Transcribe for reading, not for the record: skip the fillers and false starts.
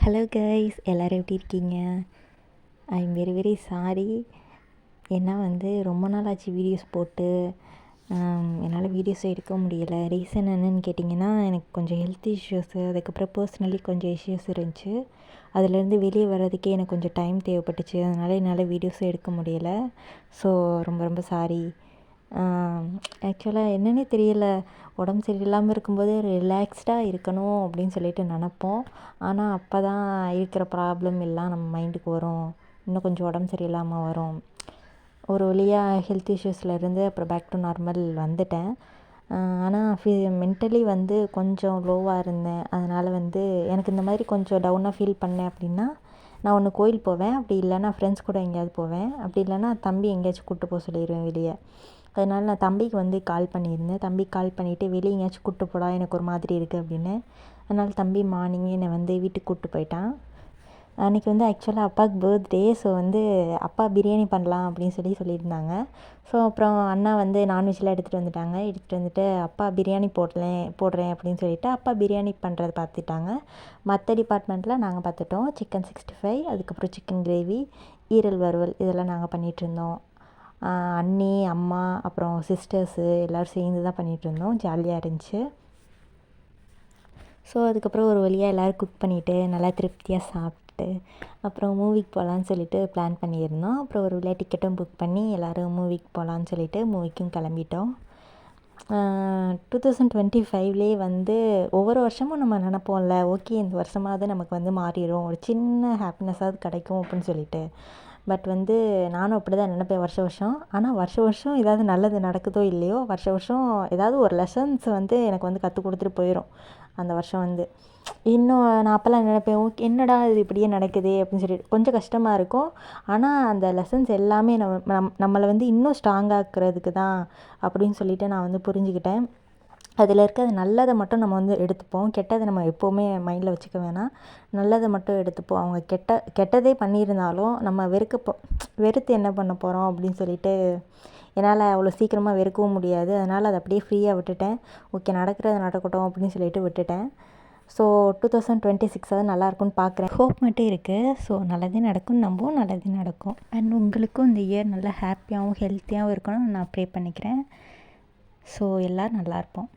Hello guys, எல்லோரும் எப்படி இருக்கீங்க? I am very very sorry. ஏன்னா ரொம்ப நாள் ஆச்சு வீடியோஸ் போட்டு என்னால் வீடியோஸ் எடுக்க முடியலை. ரீசன் என்னென்னு கேட்டிங்கன்னா, எனக்கு கொஞ்சம் ஹெல்த் இஷ்யூஸு, அதுக்கப்புறம் பர்சனலி கொஞ்சம் இஷ்யூஸ் இருந்துச்சு. அதுலேருந்து வெளியே வர்றதுக்கே எனக்கு கொஞ்சம் டைம் தேவைப்பட்டுச்சு. அதனால் என்னால் வீடியோஸும் எடுக்க முடியலை. ஸோ ரொம்ப ரொம்ப சாரி. ஆக்சுவலாக என்னன்னே தெரியல, உடம்பு சரியில்லாமல் இருக்கும்போது ரிலாக்ஸ்டாக இருக்கணும் அப்படின்னு சொல்லிட்டு நினப்போம். ஆனால் அப்போ தான் இருக்கிற ப்ராப்ளம் எல்லாம் நம்ம மைண்டுக்கு வரும். இன்னும் கொஞ்சம் உடம்பு சரியில்லாமல் வரும். ஒரு வழியாக ஹெல்த் இஷ்யூஸ்லேருந்து அப்புறம் பேக் டு நார்மல் வந்துட்டேன். ஆனால் மென்டலி கொஞ்சம் லோவாக இருந்தேன். அதனால் எனக்கு இந்த மாதிரி கொஞ்சம் டவுனாக ஃபீல் பண்ணேன் அப்படின்னா, நான் ஒன்று கோயில் போவேன், அப்படி இல்லைன்னா ஃப்ரெண்ட்ஸ் கூட எங்கேயாவது போவேன், அப்படி இல்லைன்னா தம்பி எங்கேயாச்சும் கூப்பிட்டு போக சொல்லிடுவேன் வெளியே. அதனால் நான் தம்பிக்கு கால் பண்ணியிருந்தேன். தம்பிக்கு கால் பண்ணிவிட்டு வெளியே எங்கேயாச்சும் கூப்பிட்டு போடா, எனக்கு ஒரு மாதிரி இருக்குது அப்படின்னு. அதனால் தம்பி மார்னிங்கே என்னை வீட்டுக்கு கூப்பிட்டு போயிட்டான். அன்றைக்கி ஆக்சுவலாக அப்பாவுக்கு பர்த்டே. ஸோ அப்பா பிரியாணி பண்ணலாம் அப்படின்னு சொல்லியிருந்தாங்க. ஸோ அப்புறம் அண்ணா நான்வெஜ்லாம் எடுத்துகிட்டு வந்துட்டு அப்பா பிரியாணி போடுறேன் அப்படின்னு சொல்லிவிட்டு அப்பா பிரியாணி பண்ணுறதை பார்த்துட்டாங்க. மற்ற டிபார்ட்மெண்ட்டில் நாங்கள் பார்த்துட்டோம். சிக்கன் 65, அதுக்கப்புறம் சிக்கன் கிரேவி, ஈரல் வறுவல் இதெல்லாம் நாங்கள் பண்ணிகிட்ருந்தோம். அண்ணி, அம்மா, அப்புறம் சிஸ்டர்ஸு எல்லோரும் சேர்ந்து தான் பண்ணிகிட்ருந்தோம். ஜாலியாக இருந்துச்சு. ஸோ அதுக்கப்புறம் ஒரு வழியாக எல்லோரும் குக் பண்ணிவிட்டு நல்லா திருப்தியாக சாப்பிட்டு அப்புறம் மூவிக்கு போகலான்னு சொல்லிட்டு பிளான் பண்ணியிருந்தோம். அப்புறம் ஒரு வழியாக டிக்கெட்டும் புக் பண்ணி எல்லோரும் மூவிக்கு போகலான்னு சொல்லிட்டு மூவிக்கும் கிளம்பிட்டோம். 2025லே ஒவ்வொரு வருஷமும் நம்ம நினப்போம்ல, ஓகே இந்த வருஷமாவது நமக்கு மாறிடும், ஒரு சின்ன ஹாப்பினஸ்ஸாவது கிடைக்கும் அப்படின்னு சொல்லிட்டு. பட் நானும் அப்படி தான் நினைப்பேன் வருஷம். ஆனால் வருஷம் ஏதாவது நல்லது நடக்குதோ இல்லையோ, வருஷம் ஏதாவது ஒரு லெசன்ஸ் எனக்கு கற்றுக் கொடுத்துட்டு போயிடும் அந்த வருஷம். இன்னும் நான் அப்போல்லாம் நினைப்பேன், ஓகே என்னடா இது இப்படியே நடக்குதே அப்படின்னு சொல்லிட்டு கொஞ்சம் கஷ்டமாக இருக்கும். ஆனால் அந்த லெசன்ஸ் எல்லாமே நம்மளை இன்னும் ஸ்ட்ராங்காக்குறதுக்கு தான் அப்படின்னு சொல்லிட்டு நான் புரிஞ்சுக்கிட்டேன். அதில் இருக்கிற நல்லதை மட்டும் நம்ம எடுத்துப்போம். கெட்டதை நம்ம எப்போவுமே மைண்டில் வச்சுக்க வேணாம். நல்லதை மட்டும் எடுத்துப்போம். அவங்க கெட்டதே பண்ணியிருந்தாலும் நம்ம வெறுத்து என்ன பண்ண போகிறோம் அப்படின்னு சொல்லிட்டு என்னால் அவ்வளோ சீக்கிரமாக வெறுக்கவும் முடியாது. அதனால் அதை அப்படியே ஃப்ரீயாக விட்டுட்டேன். ஓகே நடக்கிறது நடக்கட்டும் அப்படின்னு சொல்லிட்டு விட்டுட்டேன். ஸோ 2026 நல்லாயிருக்கும்னு பார்க்குறேன். ஹோப் மட்டும் இருக்குது. ஸோ நல்லதே நடக்கும், நம்பவும் நல்லதே நடக்கும். அண்ட் உங்களுக்கும் இந்த இயர் நல்லா ஹாப்பியாகவும் ஹெல்த்தியாகவும் இருக்கணும்னு நான் ப்ரே பண்ணிக்கிறேன். ஸோ எல்லோரும் நல்லாயிருப்போம்.